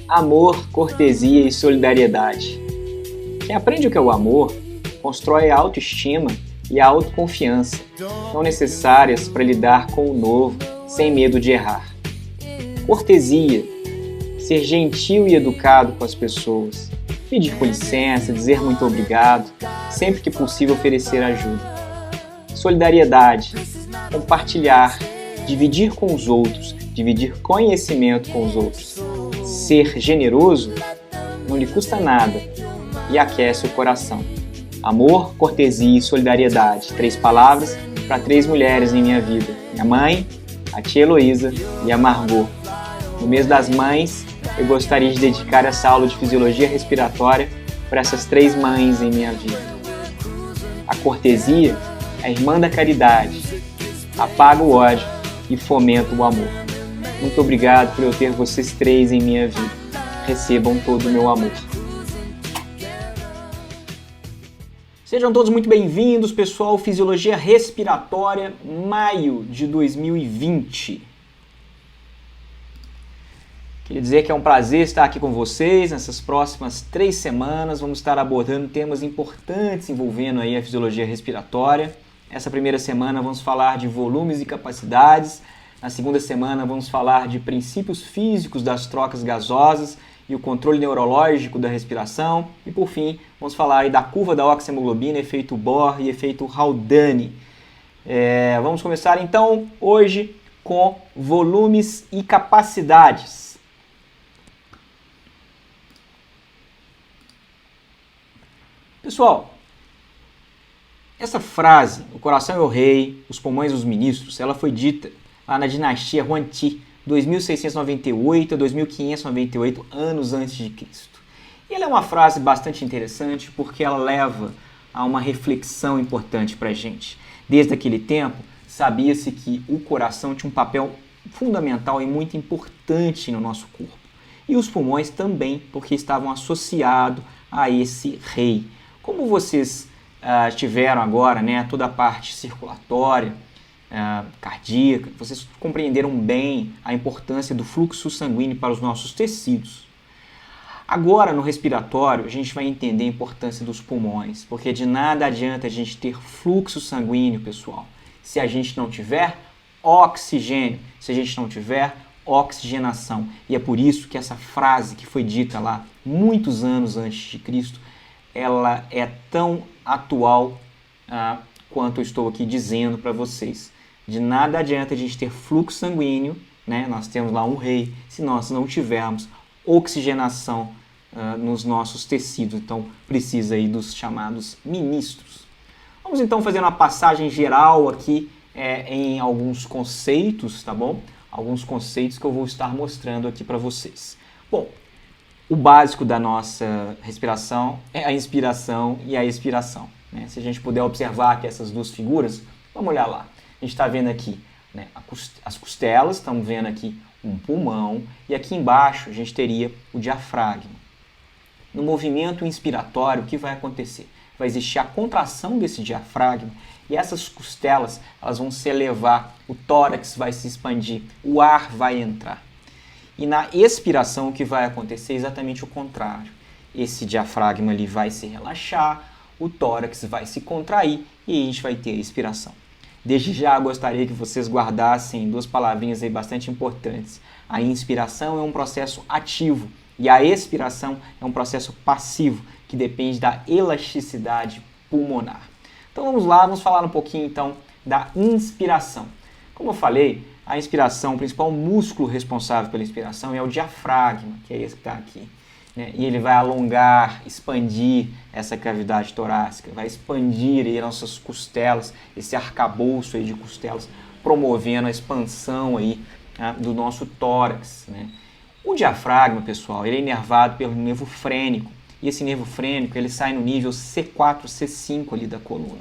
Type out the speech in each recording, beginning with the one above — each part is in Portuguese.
Amor, cortesia e solidariedade. Quem aprende o que é o amor, constrói a autoestima e a autoconfiança, tão necessárias para lidar com o novo, sem medo de errar. Cortesia, ser gentil e educado com as pessoas, pedir com licença, dizer muito obrigado, sempre que possível oferecer ajuda. Solidariedade, compartilhar, dividir com os outros, dividir conhecimento com os outros. Ser generoso não lhe custa nada e aquece o coração. Amor, cortesia e solidariedade. 3 palavras para 3 mulheres em minha vida. Minha mãe, a tia Heloísa e a Margot. No mês das mães, eu gostaria de dedicar essa aula de fisiologia respiratória para essas 3 mães em minha vida. A cortesia é a irmã da caridade, apaga o ódio e fomenta o amor. Muito obrigado por eu ter vocês 3 em minha vida. Recebam todo o meu amor. Sejam todos muito bem-vindos, pessoal. Fisiologia Respiratória, maio de 2020. Queria dizer que é um prazer estar aqui com vocês nessas próximas 3 semanas. Vamos estar abordando temas importantes envolvendo aí a fisiologia respiratória. Essa primeira semana vamos falar de volumes e capacidades. Na segunda semana vamos falar de princípios físicos das trocas gasosas e o controle neurológico da respiração. E por fim, vamos falar aí da curva da oxihemoglobina, efeito Bohr e efeito Haldane. Vamos começar então hoje com volumes e capacidades. Pessoal, essa frase, o coração é o rei, os pulmões os ministros, ela foi dita lá na dinastia Yuan-ti, 2698 a 2598 anos antes de Cristo. E ela é uma frase bastante interessante porque ela leva a uma reflexão importante para a gente. Desde aquele tempo, sabia-se que o coração tinha um papel fundamental e muito importante no nosso corpo. E os pulmões também, porque estavam associados a esse rei. Como vocês tiveram agora, né, toda a parte circulatória, cardíaca, vocês compreenderam bem a importância do fluxo sanguíneo para os nossos tecidos. Agora, no respiratório, a gente vai entender a importância dos pulmões, porque de nada adianta a gente ter fluxo sanguíneo, pessoal, se a gente não tiver oxigênio, se a gente não tiver oxigenação. E é por isso que essa frase que foi dita lá muitos anos antes de Cristo, ela é tão atual quanto eu estou aqui dizendo para vocês. De nada adianta a gente ter fluxo sanguíneo, né? Nós temos lá um rei, se nós não tivermos oxigenação nos nossos tecidos. Então, precisa aí dos chamados ministros. Vamos então fazer uma passagem geral aqui em alguns conceitos, tá bom? Alguns conceitos que eu vou estar mostrando aqui para vocês. Bom, o básico da nossa respiração é a inspiração e a expiração, né? Se a gente puder observar aqui essas 2 figuras, vamos olhar lá. A gente está vendo aqui, né, as costelas, estamos vendo aqui um pulmão e aqui embaixo a gente teria o diafragma. No movimento inspiratório, o que vai acontecer? Vai existir a contração desse diafragma e essas costelas elas vão se elevar, o tórax vai se expandir, o ar vai entrar. E na expiração o que vai acontecer é exatamente o contrário. Esse diafragma ali vai se relaxar, o tórax vai se contrair e a gente vai ter a expiração. Desde já gostaria que vocês guardassem 2 palavrinhas aí bastante importantes. A inspiração é um processo ativo e a expiração é um processo passivo, que depende da elasticidade pulmonar. Então vamos lá, vamos falar um pouquinho então da inspiração. Como eu falei, a inspiração, o principal músculo responsável pela inspiração é o diafragma, que é esse que está aqui. E ele vai alongar, expandir essa cavidade torácica, vai expandir aí nossas costelas, esse arcabouço aí de costelas, promovendo a expansão aí, do nosso tórax, né? O diafragma, pessoal, ele é inervado pelo nervo frênico, e esse nervo frênico ele sai no nível C4, C5 ali da coluna.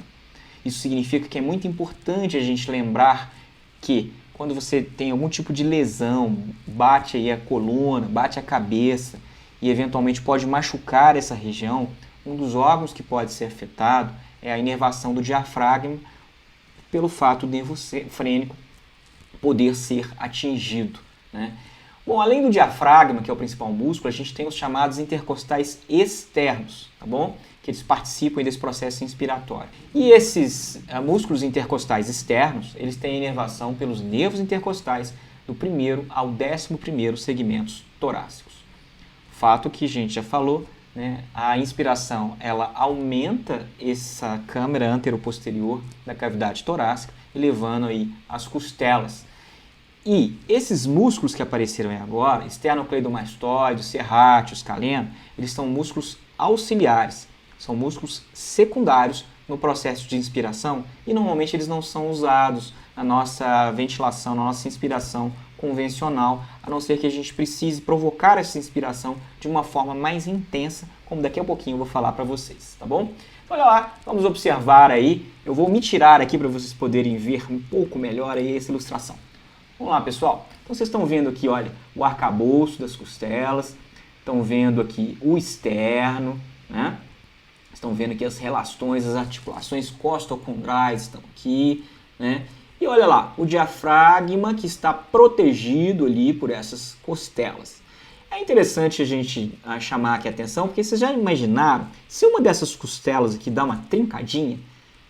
Isso significa que é muito importante a gente lembrar que quando você tem algum tipo de lesão, bate aí a coluna, bate a cabeça, e eventualmente pode machucar essa região, um dos órgãos que pode ser afetado é a inervação do diafragma pelo fato do nervo frênico poder ser atingido, né? Bom, além do diafragma, que é o principal músculo, a gente tem os chamados intercostais externos, tá bom? Que eles participam desse processo inspiratório. E esses músculos intercostais externos, eles têm inervação pelos nervos intercostais do primeiro ao 11º segmentos torácicos. Fato que a gente já falou, né? A inspiração, ela aumenta essa câmara anteroposterior da cavidade torácica, elevando aí as costelas. E esses músculos que apareceram aí agora, esternocleidomastoide, serrátil, escaleno, eles são músculos auxiliares, são músculos secundários no processo de inspiração e normalmente eles não são usados na nossa ventilação, na nossa inspiração convencional, a não ser que a gente precise provocar essa inspiração de uma forma mais intensa, como daqui a pouquinho eu vou falar para vocês, tá bom? Então, olha lá, vamos observar aí, eu vou me tirar aqui para vocês poderem ver um pouco melhor aí essa ilustração. Vamos lá, pessoal. Então, vocês estão vendo aqui, olha, o arcabouço das costelas, estão vendo aqui o externo, né? Estão vendo aqui as relações, as articulações costocondrais estão aqui, né? E olha lá, o diafragma que está protegido ali por essas costelas. É interessante a gente chamar aqui a atenção, porque vocês já imaginaram, se uma dessas costelas aqui dá uma trincadinha,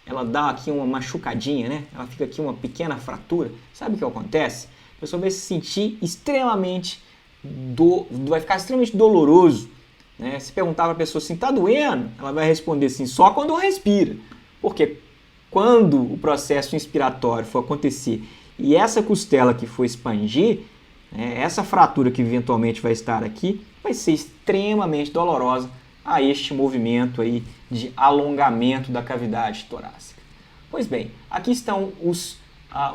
ela dá aqui uma machucadinha, né? Ela fica aqui uma pequena fratura. Sabe o que acontece? A pessoa vai se sentir extremamente, vai ficar extremamente doloroso, né? Se perguntar para a pessoa assim, tá doendo? Ela vai responder assim, só quando respira. Porque quando o processo inspiratório for acontecer e essa costela que for expandir, né, essa fratura que eventualmente vai estar aqui, vai ser extremamente dolorosa a este movimento aí de alongamento da cavidade torácica. Pois bem, aqui estão os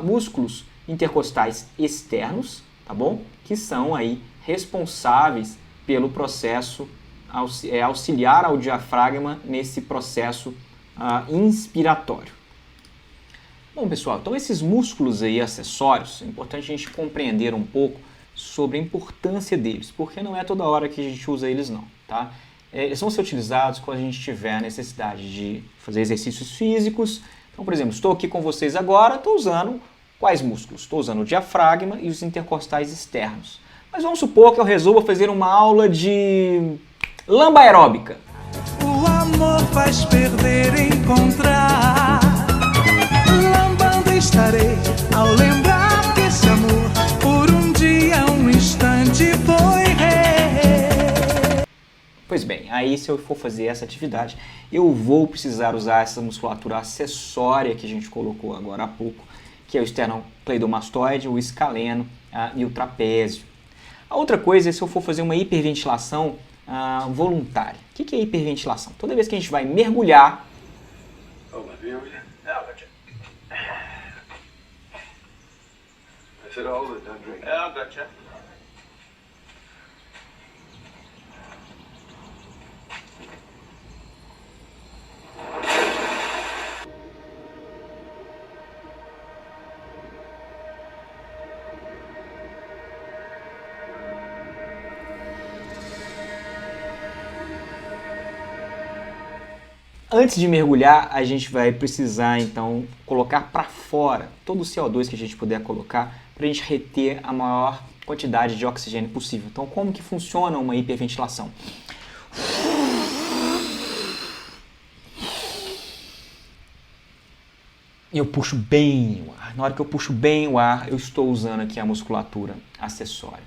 músculos intercostais externos, tá bom? Que são aí responsáveis pelo processo auxiliar ao diafragma nesse processo inspiratório. Bom, pessoal, então esses músculos aí acessórios, é importante a gente compreender um pouco sobre a importância deles, porque não é toda hora que a gente usa eles não, tá? Eles vão ser utilizados quando a gente tiver a necessidade de fazer exercícios físicos. Então, por exemplo, estou aqui com vocês agora, estou usando quais músculos? Estou usando o diafragma e os intercostais externos. Mas vamos supor que eu resolva fazer uma aula de lamba aeróbica. O amor faz perder e encontrar. Lambando estarei ao lembrar que esse amor por um dia, um instante foi rei. Pois bem, aí se eu for fazer essa atividade, eu vou precisar usar essa musculatura acessória que a gente colocou agora há pouco, que é o esternocleidomastoide, o escaleno e o trapézio. A outra coisa é se eu for fazer uma hiperventilação voluntária. O que é hiperventilação? Toda vez que a gente vai mergulhar... Antes de mergulhar, a gente vai precisar, então, colocar para fora todo o CO2 que a gente puder colocar para a gente reter a maior quantidade de oxigênio possível. Então, como que funciona uma hiperventilação? Eu puxo bem o ar. Na hora que eu puxo bem o ar, eu estou usando aqui a musculatura acessória.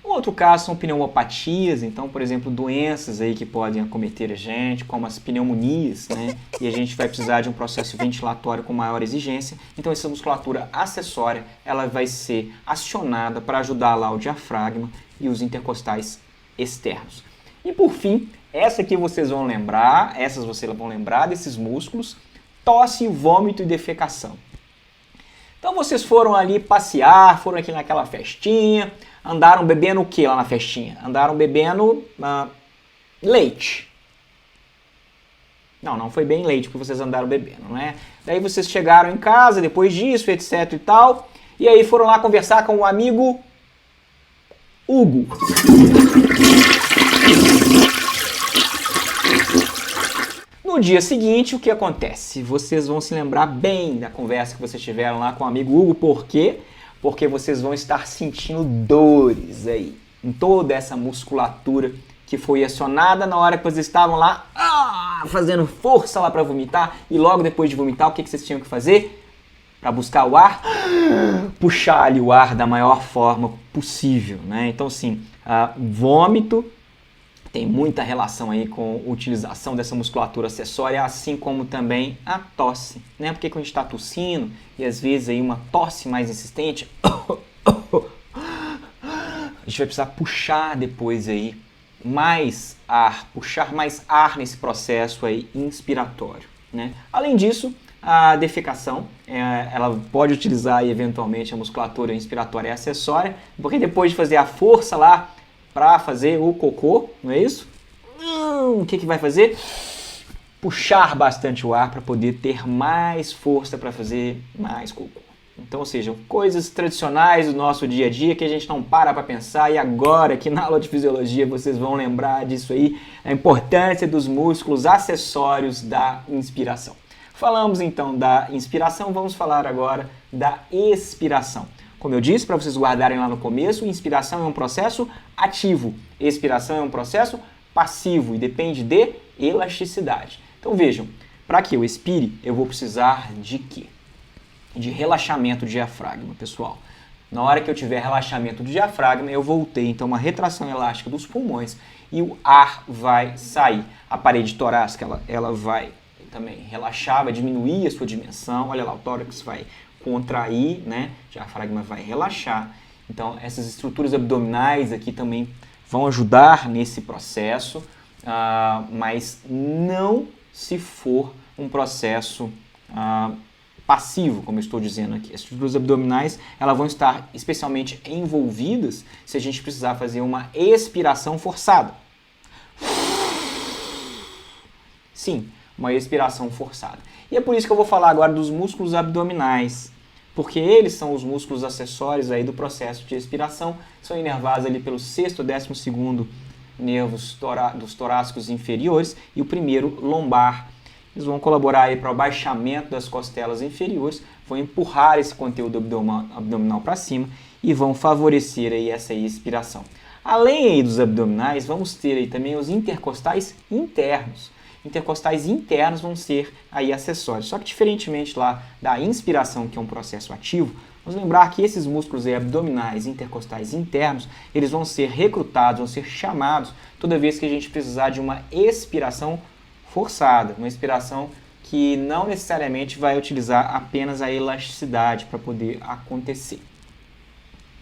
Um outro caso são pneumopatias, então, por exemplo, doenças aí que podem acometer a gente, como as pneumonias, né? E a gente vai precisar de um processo ventilatório com maior exigência. Então, essa musculatura acessória, ela vai ser acionada para ajudar lá o diafragma e os intercostais externos. E por fim, essas vocês vão lembrar desses músculos, tosse, vômito e defecação. Então, vocês foram ali passear, foram aqui naquela festinha, andaram bebendo o que lá na festinha? Andaram bebendo leite. Não foi bem leite que vocês andaram bebendo, não é? Daí vocês chegaram em casa depois disso, etc e tal, e aí foram lá conversar com o amigo Hugo. No dia seguinte, o que acontece? Vocês vão se lembrar bem da conversa que vocês tiveram lá com o amigo Hugo, por quê? Porque vocês vão estar sentindo dores aí. em toda essa musculatura que foi acionada na hora que vocês estavam lá fazendo força lá para vomitar, e logo depois de vomitar, o que vocês tinham que fazer? Para buscar o ar? Puxar ali o ar da maior forma possível, né? Então, assim, vômito tem muita relação aí com a utilização dessa musculatura acessória, assim como também a tosse, né? Porque quando a gente está tossindo, e às vezes aí uma tosse mais insistente, a gente vai precisar puxar depois aí mais ar, puxar mais ar nesse processo aí inspiratório, né? Além disso, a defecação, ela pode utilizar aí, eventualmente a musculatura inspiratória e acessória, porque depois de fazer a força lá para fazer o cocô, não é isso? O que vai fazer? Puxar bastante o ar para poder ter mais força para fazer mais cocô. Então, ou seja, coisas tradicionais do nosso dia a dia que a gente não para pensar, e agora aqui na aula de fisiologia vocês vão lembrar disso aí, a importância dos músculos acessórios da inspiração. Falamos então da inspiração, vamos falar agora da expiração. Como eu disse, para vocês guardarem lá no começo, inspiração é um processo ativo, expiração é um processo passivo e depende de elasticidade. Então vejam, para que eu expire, eu vou precisar de quê? De relaxamento do diafragma, pessoal. Na hora que eu tiver relaxamento do diafragma, eu vou ter então uma retração elástica dos pulmões e o ar vai sair. A parede torácica ela vai também relaxar, vai diminuir a sua dimensão. Olha lá, o tórax vai contrair, né? O diafragma vai relaxar. Então, essas estruturas abdominais aqui também vão ajudar nesse processo, mas não se for um processo passivo, como eu estou dizendo aqui. As estruturas abdominais elas vão estar especialmente envolvidas se a gente precisar fazer uma expiração forçada. Sim, uma expiração forçada. E é por isso que eu vou falar agora dos músculos abdominais, porque eles são os músculos acessórios aí do processo de expiração, são inervados ali pelo 6º e 12º nervos dos torácicos inferiores e o primeiro lombar. Eles vão colaborar aí para o abaixamento das costelas inferiores, vão empurrar esse conteúdo abdominal para cima e vão favorecer aí essa expiração. Além aí dos abdominais, vamos ter aí também os intercostais internos. Intercostais internos vão ser aí acessórios. Só que diferentemente lá da inspiração, que é um processo ativo, vamos lembrar que esses músculos aí, abdominais, intercostais internos, eles vão ser recrutados, vão ser chamados toda vez que a gente precisar de uma expiração forçada, uma expiração que não necessariamente vai utilizar apenas a elasticidade para poder acontecer.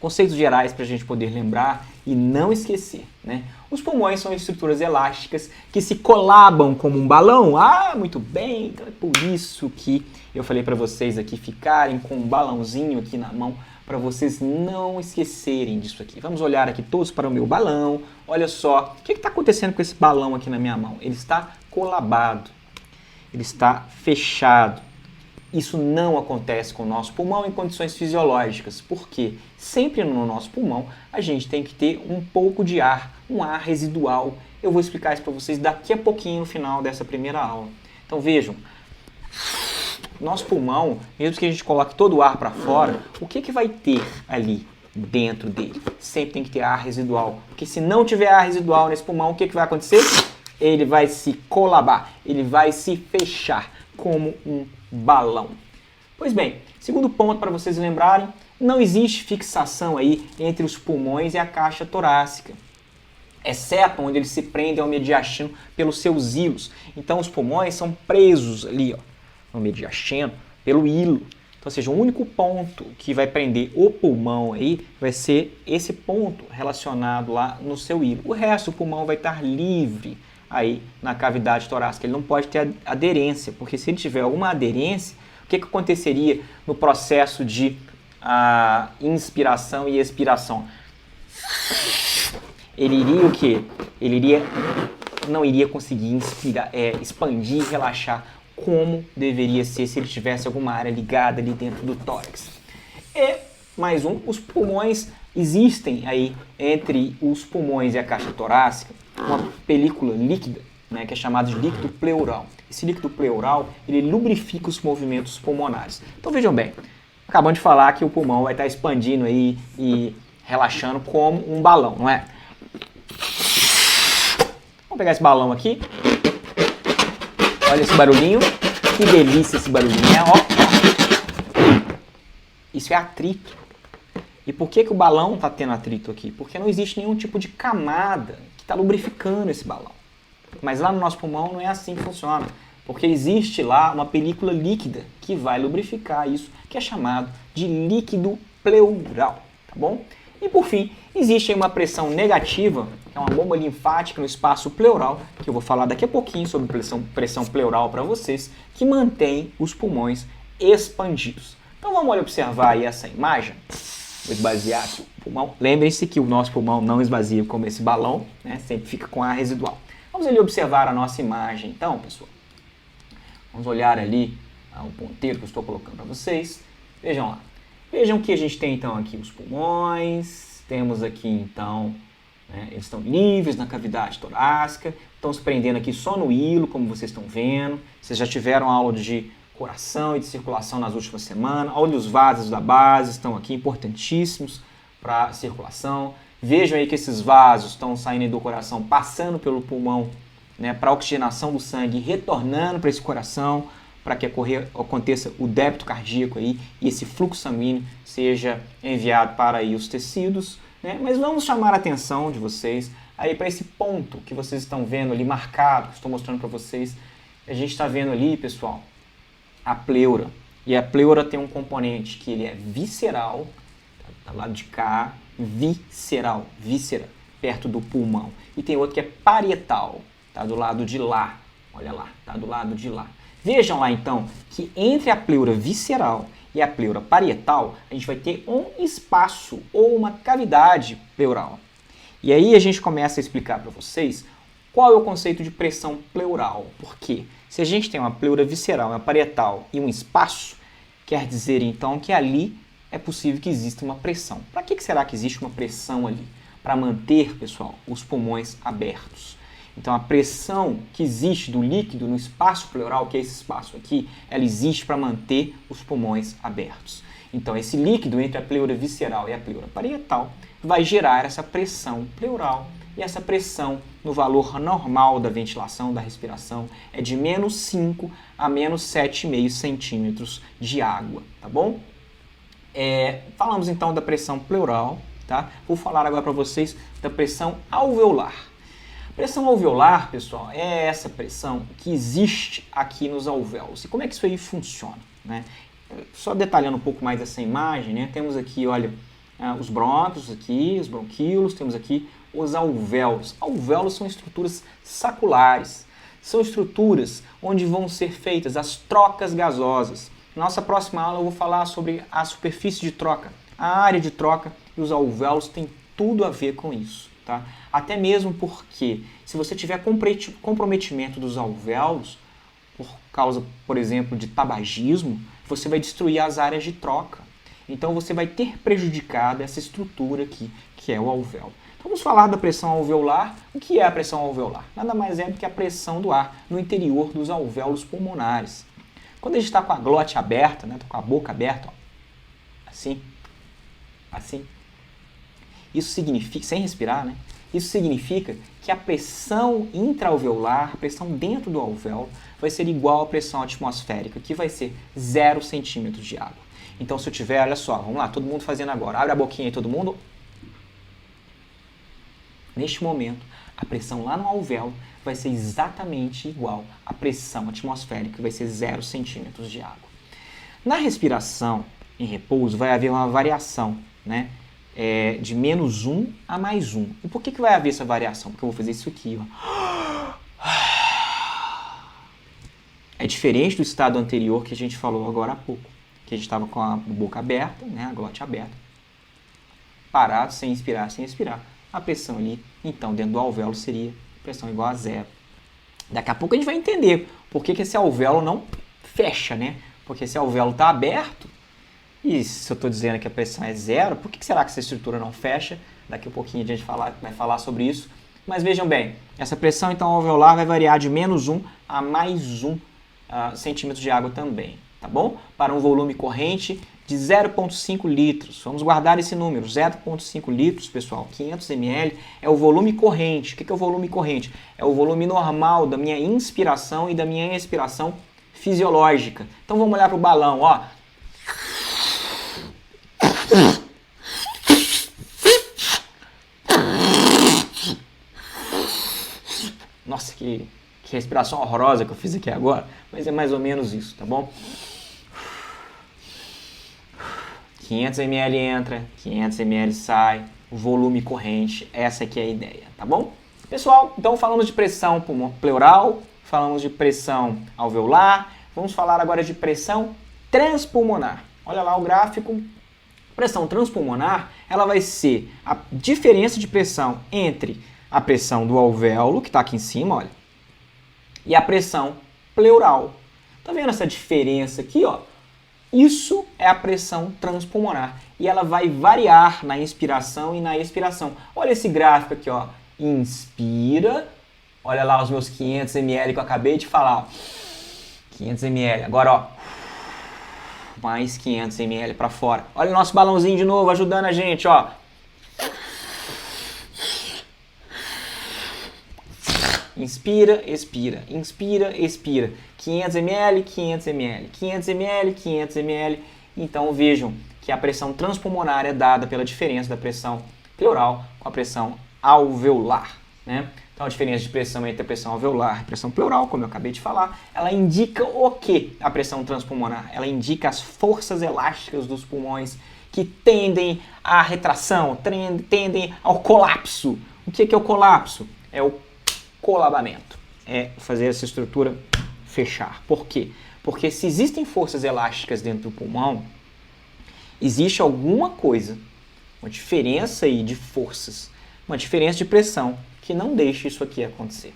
Conceitos gerais para a gente poder lembrar e não esquecer, né? Os pulmões são estruturas elásticas que se colabam como um balão. Muito bem, então é por isso que eu falei para vocês aqui ficarem com um balãozinho aqui na mão, para vocês não esquecerem disso aqui. Vamos olhar aqui todos para o meu balão. Olha só, o que está acontecendo com esse balão aqui na minha mão? Ele está colabado, ele está fechado. Isso não acontece com o nosso pulmão em condições fisiológicas, porque sempre no nosso pulmão a gente tem que ter um pouco de ar, um ar residual. Eu vou explicar isso para vocês daqui a pouquinho no final dessa primeira aula. Então vejam, nosso pulmão, mesmo que a gente coloque todo o ar para fora, o que vai ter ali dentro dele? Sempre tem que ter ar residual, porque se não tiver ar residual nesse pulmão, o que vai acontecer? Ele vai se colabar, ele vai se fechar como um balão. Pois bem, segundo ponto para vocês lembrarem, não existe fixação aí entre os pulmões e a caixa torácica, exceto onde eles se prendem ao mediastino pelos seus hilos. Então os pulmões são presos ali, no mediastino, pelo hilo. Então, ou seja, o único ponto que vai prender o pulmão aí vai ser esse ponto relacionado lá no seu hilo. O resto, o pulmão vai estar livre aí na cavidade torácica. Ele não pode ter aderência, porque se ele tiver alguma aderência, o que aconteceria no processo de inspiração e expiração? Ele iria o quê? Ele não iria conseguir expandir, relaxar como deveria ser se ele tivesse alguma área ligada ali dentro do tórax. E mais os pulmões, existem aí entre os pulmões e a caixa torácica uma película líquida, né, que é chamada de líquido pleural. Esse líquido pleural, ele lubrifica os movimentos pulmonares. Então vejam bem, acabamos de falar que o pulmão vai estar expandindo aí e relaxando como um balão, não é? Vamos pegar esse balão aqui. Olha esse barulhinho. Que delícia esse barulhinho, né? Ó. Isso é atrito. E por que o balão está tendo atrito aqui? Porque não existe nenhum tipo de camada que está lubrificando esse balão. Mas lá no nosso pulmão não é assim que funciona. Porque existe lá uma película líquida que vai lubrificar isso, que é chamado de líquido pleural, tá bom? E por fim, existe aí uma pressão negativa, que é uma bomba linfática no espaço pleural, que eu vou falar daqui a pouquinho sobre pressão pleural para vocês, que mantém os pulmões expandidos. Então vamos observar aí essa imagem. Vou esvaziar aqui o pulmão. Lembrem-se que o nosso pulmão não esvazia como esse balão, né? Sempre fica com ar residual. Vamos ali observar a nossa imagem então, pessoal. Vamos olhar ali o ponteiro que eu estou colocando para vocês. Vejam lá. Vejam que a gente tem então aqui os pulmões. Temos aqui então, né, eles estão livres na cavidade torácica. Estão se prendendo aqui só no hilo, como vocês estão vendo. Vocês já tiveram aula de coração e de circulação nas últimas semanas. Olha os vasos da base, estão aqui importantíssimos para a circulação. Vejam aí que esses vasos estão saindo do coração, passando pelo pulmão, né, para a oxigenação do sangue, retornando para esse coração, para que aconteça o débito cardíaco aí e esse fluxo sanguíneo seja enviado para aí os tecidos, né? Mas vamos chamar a atenção de vocês aí para esse ponto que vocês estão vendo ali marcado, que estou mostrando para vocês. A gente está vendo ali, pessoal, a pleura. E a pleura tem um componente que ele é visceral, tá do lado de cá, visceral, víscera, perto do pulmão. E tem outro que é parietal, tá do lado de lá. Olha lá, tá do lado de lá. Vejam lá então que entre a pleura visceral e a pleura parietal, a gente vai ter um espaço ou uma cavidade pleural. E aí a gente começa a explicar para vocês qual é o conceito de pressão pleural. Por quê? Se a gente tem uma pleura visceral, uma parietal e um espaço, quer dizer então que ali é possível que exista uma pressão. Para que será que existe uma pressão ali? Para manter, pessoal, os pulmões abertos. Então, a pressão que existe do líquido no espaço pleural, que é esse espaço aqui, ela existe para manter os pulmões abertos. Então, esse líquido entre a pleura visceral e a pleura parietal vai gerar essa pressão pleural. E essa pressão no valor normal da ventilação, da respiração, é de menos 5 a menos 7,5 centímetros de água, tá bom? Falamos então da pressão pleural, tá? Vou falar agora para vocês da pressão alveolar. Pressão alveolar, pessoal, é essa pressão que existe aqui nos alvéolos. E como é que isso aí funciona, né? Só detalhando um pouco mais essa imagem, né? Temos aqui, olha, os brônquios aqui, os bronquíolos, temos aqui os alvéolos. Alvéolos são estruturas saculares. São estruturas onde vão ser feitas as trocas gasosas. Na nossa próxima aula eu vou falar sobre a superfície de troca, a área de troca, e os alvéolos têm tudo a ver com isso. Tá? Até mesmo porque, se você tiver comprometimento dos alvéolos, por causa, por exemplo, de tabagismo, você vai destruir as áreas de troca. Então, você vai ter prejudicado essa estrutura aqui, que é o alvéolo. Vamos falar da pressão alveolar. O que é a pressão alveolar? Nada mais é do que a pressão do ar no interior dos alvéolos pulmonares. Quando a gente está com a glote aberta, né, com a boca aberta, ó, assim, isso significa, sem respirar, né? Isso significa que a pressão intraalveolar, a pressão dentro do alvéolo, vai ser igual à pressão atmosférica, que vai ser 0 centímetros de água. Então, se eu tiver, olha só, vamos lá, todo mundo fazendo agora. Abre a boquinha aí, todo mundo. Neste momento, a pressão lá no alvéolo vai ser exatamente igual à pressão atmosférica, que vai ser 0 centímetros de água. Na respiração, em repouso, vai haver uma variação, né? De menos 1 a mais 1. E por que vai haver essa variação? Porque eu vou fazer isso aqui, ó. É diferente do estado anterior que a gente falou agora há pouco, que a gente estava com a boca aberta, né, a glote aberta, parado, sem inspirar, sem expirar. A pressão ali, então, dentro do alvéolo seria pressão igual a 0. Daqui a pouco a gente vai entender por que esse alvéolo não fecha, né? Porque esse alvéolo está aberto. E se eu estou dizendo que a pressão é 0, por que será que essa estrutura não fecha? Daqui a pouquinho a gente vai falar sobre isso. Mas vejam bem, essa pressão então alveolar vai variar de menos 1 a mais 1 centímetros de água também, tá bom? Para um volume corrente de 0,5 litros. Vamos guardar esse número, 0,5 litros, pessoal, 500 ml, é o volume corrente. O que é o volume corrente? É o volume normal da minha inspiração e da minha expiração fisiológica. Então vamos olhar para o balão, ó. Nossa, que respiração horrorosa que eu fiz aqui agora, mas é mais ou menos isso, tá bom? 500 ml entra, 500 ml sai, o volume corrente, essa aqui é a ideia, tá bom? Pessoal, então falamos de pressão pleural, falamos de pressão alveolar, vamos falar agora de pressão transpulmonar. Olha lá o gráfico. Pressão transpulmonar, ela vai ser a diferença de pressão entre a pressão do alvéolo, que está aqui em cima, olha, e a pressão pleural. Tá vendo essa diferença aqui, ó? Isso é a pressão transpulmonar e ela vai variar na inspiração e na expiração. Olha esse gráfico aqui, ó. Inspira, olha lá os meus 500 ml que eu acabei de falar, ó. 500 ml. Agora, ó, mais 500 ml para fora. Olha o nosso balãozinho de novo ajudando a gente, ó. Inspira, expira, inspira, expira. 500 ml, 500 ml, 500 ml, 500 ml. Então vejam que a pressão transpulmonar é dada pela diferença da pressão pleural com a pressão alveolar, né? Então a diferença de pressão entre a pressão alveolar e a pressão pleural, como eu acabei de falar, ela indica o que? A pressão transpulmonar. Ela indica as forças elásticas dos pulmões que tendem à retração, tendem ao colapso. O que é o colapso? É o colabamento. É fazer essa estrutura fechar. Por quê? Porque se existem forças elásticas dentro do pulmão, existe alguma coisa, uma diferença aí de forças, uma diferença de pressão que não deixa isso aqui acontecer.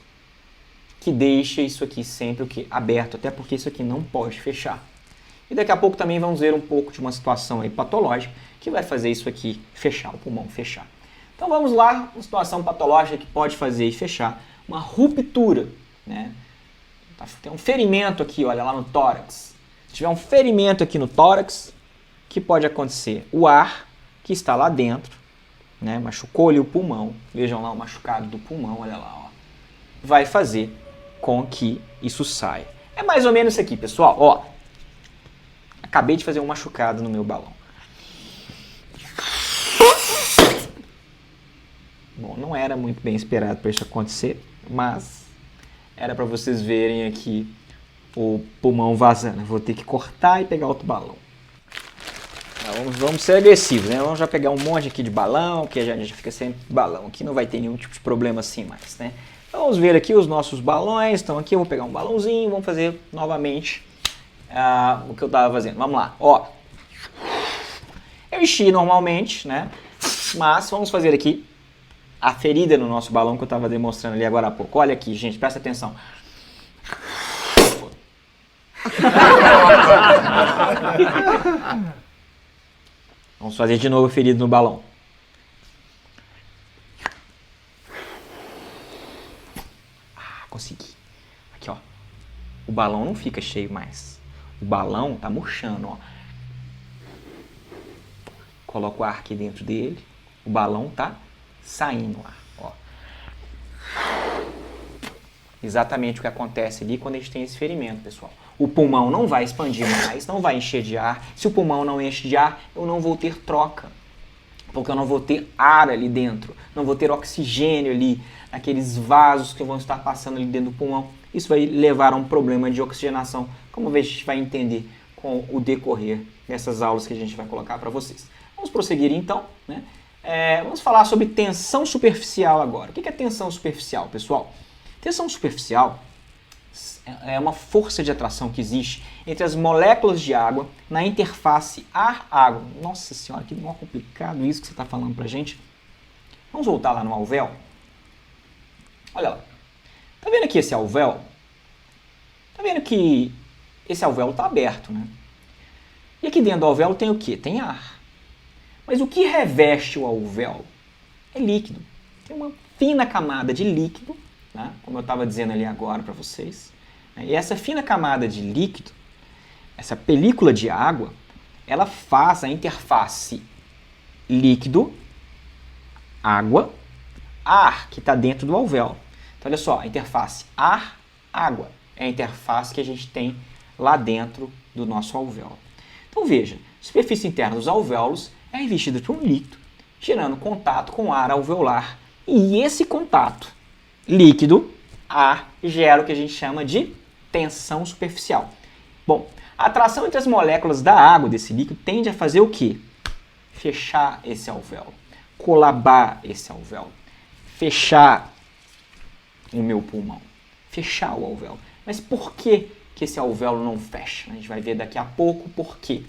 Que deixa isso aqui sempre o que? Aberto, até porque isso aqui não pode fechar. E daqui a pouco também vamos ver um pouco de uma situação aí patológica que vai fazer isso aqui fechar, o pulmão fechar. Então vamos lá, uma situação patológica que pode fazer e fechar, uma ruptura, né? Tem um ferimento aqui, olha lá no tórax. Se tiver um ferimento aqui no tórax, o que pode acontecer? O ar que está lá dentro, né, machucou ali o pulmão, vejam lá o machucado do pulmão, olha lá, ó, vai fazer com que isso saia. É mais ou menos isso aqui, pessoal, ó. Acabei de fazer um machucado no meu balão. Bom, não era muito bem esperado para isso acontecer, mas era para vocês verem aqui o pulmão vazando. Vou ter que cortar e pegar outro balão. Vamos ser agressivos, né? Vamos já pegar um monte aqui de balão, que a gente já fica sempre de balão. Aqui não vai ter nenhum tipo de problema assim mais, né? Então, vamos ver aqui os nossos balões. Estão aqui, eu vou pegar um balãozinho, vamos fazer novamente o que eu estava fazendo. Vamos lá, ó. Eu enchi normalmente, né? Mas vamos fazer aqui a ferida no nosso balão que eu estava demonstrando ali agora há pouco. Olha aqui, gente, presta atenção. Vamos fazer de novo a ferida no balão. Consegui. Aqui, ó. O balão não fica cheio mais. O balão tá murchando, ó. Coloco o ar aqui dentro dele. O balão tá saindo ar, ó. Exatamente o que acontece ali quando a gente tem esse ferimento, pessoal. O pulmão não vai expandir mais, não vai encher de ar. Se o pulmão não enche de ar, eu não vou ter troca. Porque eu não vou ter ar ali dentro. Não vou ter oxigênio ali, aqueles vasos que vão estar passando ali dentro do pulmão. Isso vai levar a um problema de oxigenação, como a gente vai entender com o decorrer dessas aulas que a gente vai colocar para vocês. Vamos prosseguir então, né? Vamos falar sobre tensão superficial agora. O que é tensão superficial, pessoal? Tensão superficial é uma força de atração que existe entre as moléculas de água na interface ar-água. Nossa senhora, que não complicado isso que você está falando pra gente. Vamos voltar lá no alvéolo? Olha lá. Tá vendo aqui esse alvéolo? Tá vendo que esse alvéolo está aberto, né? E aqui dentro do alvéolo tem o quê? Tem ar. Mas o que reveste o alvéolo? É líquido. Tem uma fina camada de líquido, né? Como eu estava dizendo ali agora para vocês. E essa fina camada de líquido, essa película de água, ela faz a interface líquido, água, ar, que está dentro do alvéolo. Então, olha só, a interface ar-água é a interface que a gente tem lá dentro do nosso alvéolo. Então, veja, a superfície interna dos alvéolos é revestida por um líquido, gerando contato com o ar alveolar. E esse contato líquido, ar, gera o que a gente chama de tensão superficial. Bom, a atração entre as moléculas da água desse líquido tende a fazer o quê? Fechar esse alvéolo, colabar esse alvéolo, fechar o meu pulmão, fechar o alvéolo. Mas por que esse alvéolo não fecha? A gente vai ver daqui a pouco por quê.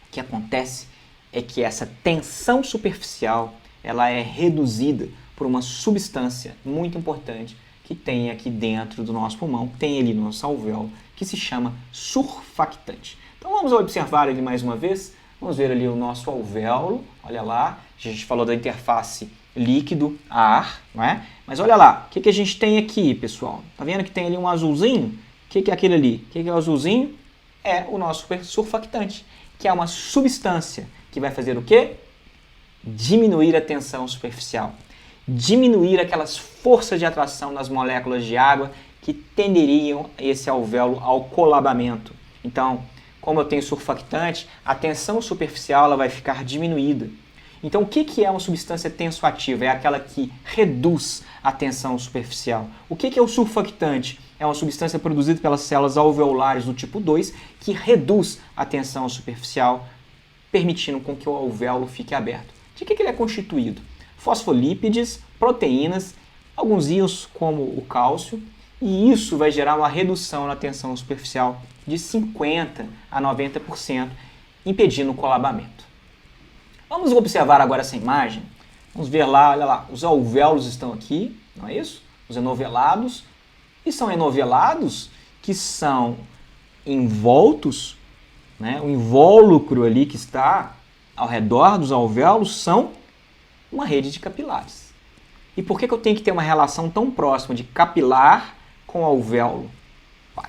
O que acontece é que essa tensão superficial ela é reduzida por uma substância muito importante que tem aqui dentro do nosso pulmão, tem ali no nosso alvéolo, que se chama surfactante. Então vamos observar ele mais uma vez. Vamos ver ali o nosso alvéolo, olha lá, a gente falou da interface líquido-ar, não é? Mas olha lá, o que a gente tem aqui, pessoal? Tá vendo que tem ali um azulzinho? O que é aquele ali? O que é o azulzinho? É o nosso surfactante, que é uma substância que vai fazer o quê? Diminuir a tensão superficial, diminuir aquelas forças de atração nas moléculas de água que tenderiam esse alvéolo ao colabamento. Então, como eu tenho surfactante, a tensão superficial ela vai ficar diminuída. Então, o que é uma substância tensoativa? É aquela que reduz a tensão superficial. O que é o surfactante? É uma substância produzida pelas células alveolares do tipo 2 que reduz a tensão superficial, permitindo com que o alvéolo fique aberto. De que ele é constituído? Fosfolípides, proteínas, alguns íons como o cálcio, e isso vai gerar uma redução na tensão superficial de 50% a 90%, impedindo o colabamento. Vamos observar agora essa imagem. Vamos ver lá, olha lá, os alvéolos estão aqui, não é isso? Os enovelados. E são enovelados que são envoltos, né? O invólucro ali que está ao redor dos alvéolos são uma rede de capilares. E por que eu tenho que ter uma relação tão próxima de capilar com alvéolo?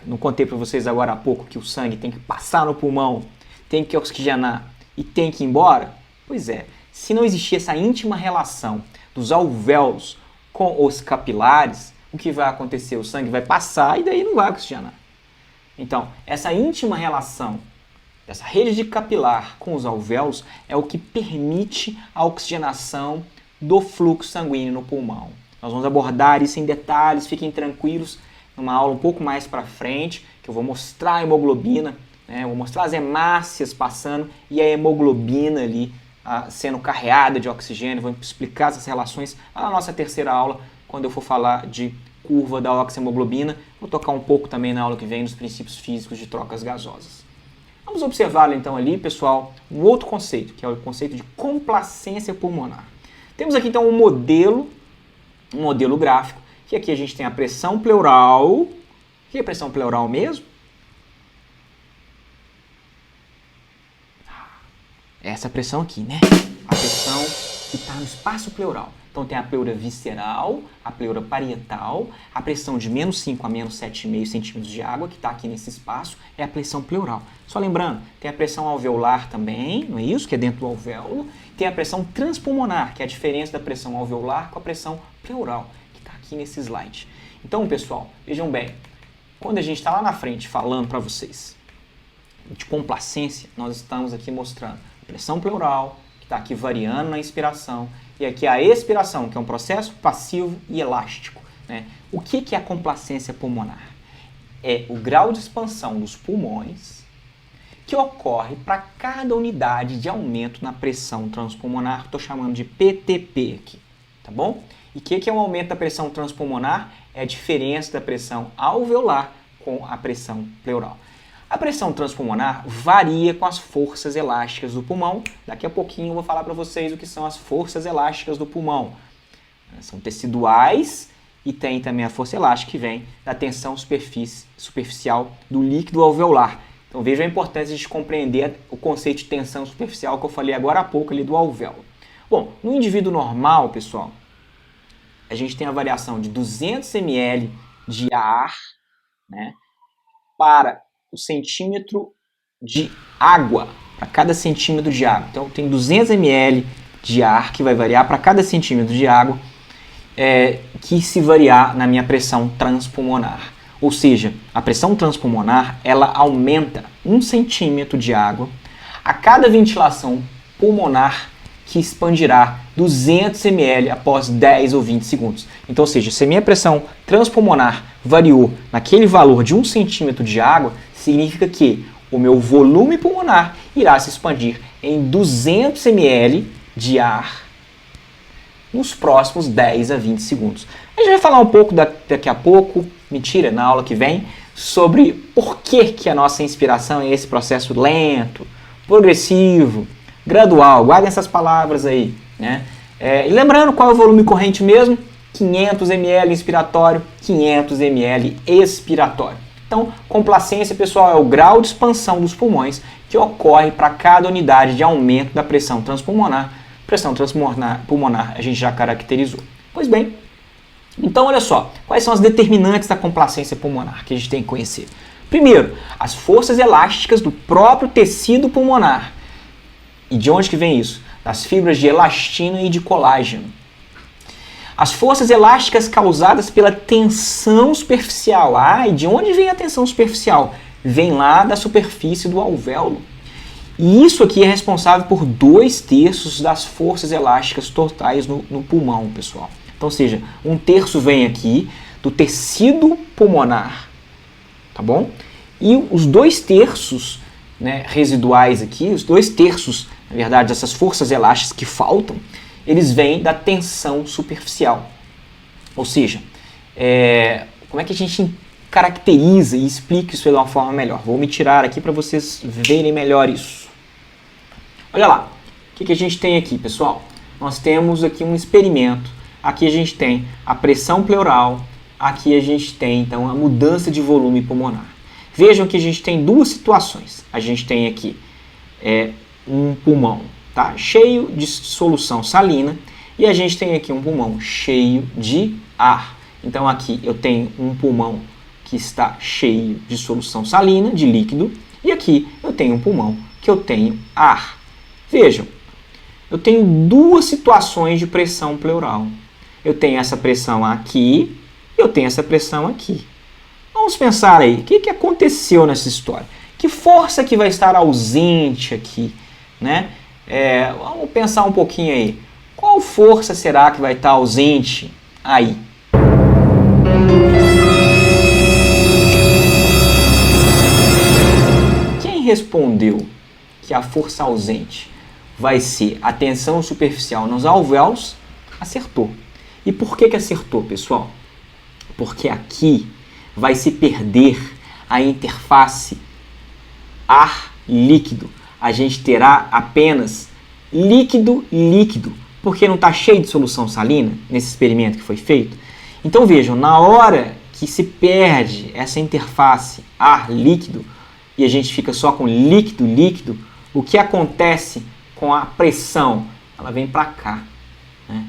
Não contei para vocês agora há pouco que o sangue tem que passar no pulmão, tem que oxigenar e tem que ir embora? Pois é, se não existir essa íntima relação dos alvéolos com os capilares, o que vai acontecer? O sangue vai passar e daí não vai oxigenar. Então, essa íntima relação dessa rede de capilar com os alvéolos é o que permite a oxigenação do fluxo sanguíneo no pulmão. Nós vamos abordar isso em detalhes, fiquem tranquilos, numa aula um pouco mais para frente, que eu vou mostrar a hemoglobina, né? Eu vou mostrar as hemácias passando e a hemoglobina ali sendo carreada de oxigênio. Vou explicar essas relações lá na nossa terceira aula, quando eu for falar de curva da oxihemoglobina. Vou tocar um pouco também na aula que vem dos princípios físicos de trocas gasosas. Vamos observar então ali, pessoal, um outro conceito, que é o conceito de complacência pulmonar. Temos aqui então um modelo gráfico, que aqui a gente tem a pressão pleural. O que é pressão pleural mesmo? Essa pressão aqui, né? A pressão que está no espaço pleural. Então tem a pleura visceral, a pleura parietal, a pressão de -5 a -7,5 centímetros de água, que está aqui nesse espaço, é a pressão pleural. Só lembrando, tem a pressão alveolar também, não é isso? Que é dentro do alvéolo. Tem a pressão transpulmonar, que é a diferença da pressão alveolar com a pressão pleural, que está aqui nesse slide. Então, pessoal, vejam bem, quando a gente está lá na frente falando para vocês de complacência, nós estamos aqui mostrando a pressão pleural, que está aqui variando na inspiração, e aqui a expiração, que é um processo passivo e elástico, né? O que é a complacência pulmonar? É o grau de expansão dos pulmões que ocorre para cada unidade de aumento na pressão transpulmonar, estou chamando de PTP aqui, tá bom? E o que é um aumento da pressão transpulmonar? É a diferença da pressão alveolar com a pressão pleural. A pressão transpulmonar varia com as forças elásticas do pulmão. Daqui a pouquinho eu vou falar para vocês o que são as forças elásticas do pulmão. São teciduais e tem também a força elástica que vem da tensão superficial do líquido alveolar. Então veja a importância de compreender o conceito de tensão superficial que eu falei agora há pouco ali do alvéolo. Bom, no indivíduo normal, pessoal, a gente tem a variação de 200 ml de ar, né, para o centímetro de água para cada centímetro de água. Então, tem 200 ml de ar que vai variar para cada centímetro de água, que se variar na minha pressão transpulmonar. Ou seja, a pressão transpulmonar ela aumenta 1 centímetro de água a cada ventilação pulmonar, que expandirá 200 ml após 10 ou 20 segundos. Então, ou seja, se a minha pressão transpulmonar variou naquele valor de 1 centímetro de água, significa que o meu volume pulmonar irá se expandir em 200 ml de ar nos próximos 10 a 20 segundos. A gente vai falar um pouco daqui a pouco, mentira, na aula que vem, sobre por que a nossa inspiração é esse processo lento, progressivo, gradual. Guardem essas palavras aí, né? E lembrando qual é o volume corrente mesmo? 500 ml inspiratório, 500 ml expiratório. Então, complacência, pessoal, é o grau de expansão dos pulmões que ocorre para cada unidade de aumento da pressão transpulmonar. Pressão transpulmonar a gente já caracterizou. Pois bem, então olha só, quais são as determinantes da complacência pulmonar que a gente tem que conhecer? Primeiro, as forças elásticas do próprio tecido pulmonar. E de onde que vem isso? Das fibras de elastina e de colágeno. As forças elásticas causadas pela tensão superficial. E de onde vem a tensão superficial? Vem lá da superfície do alvéolo. E isso aqui é responsável por 2/3 das forças elásticas totais no pulmão, pessoal. Então, ou seja, 1/3 vem aqui do tecido pulmonar, tá bom? E os 2/3, né, residuais aqui, os 2/3, na verdade, dessas forças elásticas que faltam, eles vêm da tensão superficial. Ou seja, como é que a gente caracteriza e explica isso de uma forma melhor? Vou me tirar aqui para vocês verem melhor isso. Olha lá, o que a gente tem aqui, pessoal? Nós temos aqui um experimento. Aqui a gente tem a pressão pleural, aqui a gente tem, então, a mudança de volume pulmonar. Vejam que a gente tem duas situações. A gente tem aqui um pulmão, tá, cheio de solução salina, e a gente tem aqui um pulmão cheio de ar. Então aqui eu tenho um pulmão que está cheio de solução salina, de líquido, e aqui eu tenho um pulmão que eu tenho ar. Vejam, eu tenho duas situações de pressão pleural. Eu tenho essa pressão aqui e eu tenho essa pressão aqui. Vamos pensar aí, o que aconteceu nessa história? Que força que vai estar ausente aqui, né? Vamos pensar um pouquinho aí. Qual força será que vai estar ausente aí? Quem respondeu que a força ausente vai ser a tensão superficial nos alvéolos, acertou. E por que acertou, pessoal? Porque aqui vai se perder a interface ar-líquido. A gente terá apenas líquido-líquido, porque não está cheio de solução salina nesse experimento que foi feito. Então vejam, na hora que se perde essa interface ar-líquido e a gente fica só com líquido-líquido, o que acontece com a pressão? Ela vem para cá, né?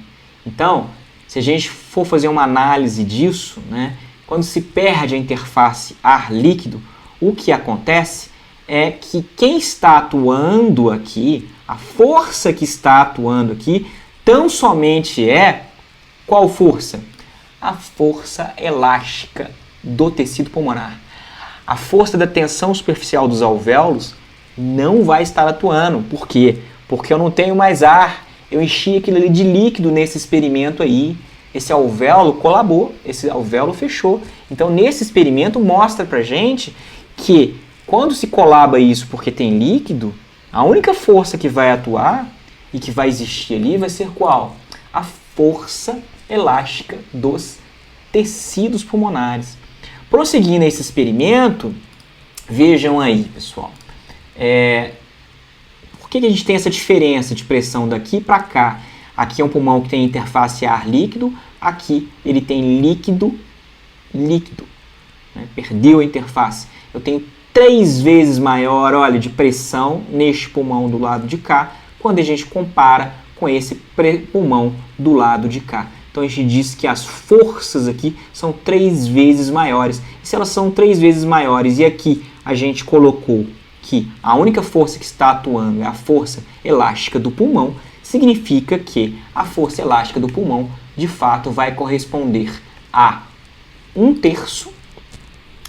Então, se a gente for fazer uma análise disso, né, quando se perde a interface ar-líquido, o que acontece é que quem está atuando aqui, a força que está atuando aqui, tão somente qual força? A força elástica do tecido pulmonar. A força da tensão superficial dos alvéolos não vai estar atuando. Por quê? Porque eu não tenho mais ar. Eu enchi aquilo ali de líquido nesse experimento aí. Esse alvéolo colabou, esse alvéolo fechou. Então, nesse experimento, mostra pra gente que quando se colaba isso porque tem líquido, a única força que vai atuar e que vai existir ali vai ser qual? A força elástica dos tecidos pulmonares. Prosseguindo esse experimento, vejam aí, pessoal. Por que a gente tem essa diferença de pressão daqui para cá? Aqui é um pulmão que tem interface ar-líquido, aqui ele tem líquido-líquido. Né? Perdeu a interface. Eu tenho 3 vezes maior, olha, de pressão neste pulmão do lado de cá, quando a gente compara com esse pulmão do lado de cá. Então a gente diz que as forças aqui são 3 vezes maiores. E se elas são 3 vezes maiores e aqui a gente colocou que a única força que está atuando é a força elástica do pulmão, significa que a força elástica do pulmão, de fato, vai corresponder a 1/3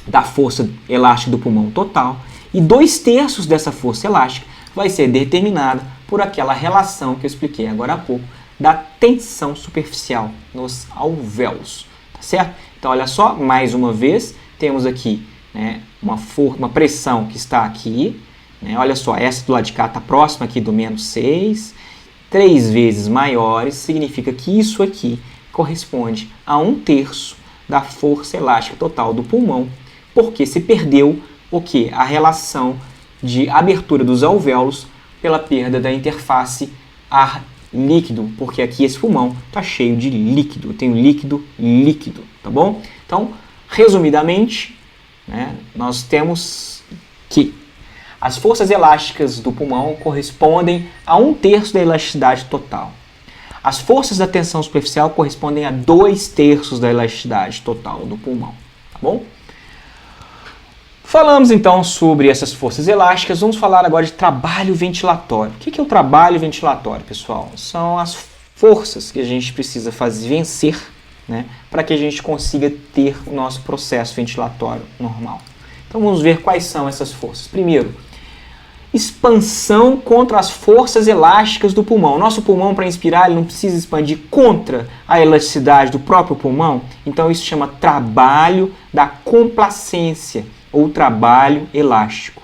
da força elástica do pulmão total, e 2/3 dessa força elástica vai ser determinada por aquela relação que eu expliquei agora há pouco, da tensão superficial nos alvéolos, tá certo? Então, olha só, mais uma vez, temos aqui, né, uma pressão que está aqui, né, olha só, essa do lado de cá está próxima aqui do -6, 3 vezes maiores, significa que isso aqui corresponde a 1/3 da força elástica total do pulmão, porque se perdeu o que? A relação de abertura dos alvéolos pela perda da interface ar-líquido, porque aqui esse pulmão está cheio de líquido, eu tenho líquido, tá bom? Então, resumidamente, né, nós temos que as forças elásticas do pulmão correspondem a 1/3 da elasticidade total. As forças da tensão superficial correspondem a 2/3 da elasticidade total do pulmão, tá bom? Falamos então sobre essas forças elásticas, vamos falar agora de trabalho ventilatório. O que é o trabalho ventilatório, pessoal? São as forças que a gente precisa vencer, né, para que a gente consiga ter o nosso processo ventilatório normal. Então vamos ver quais são essas forças. Primeiro, expansão contra as forças elásticas do pulmão. Nosso pulmão, para inspirar, ele não precisa expandir contra a elasticidade do próprio pulmão. Então isso chama trabalho da complacência ou trabalho elástico.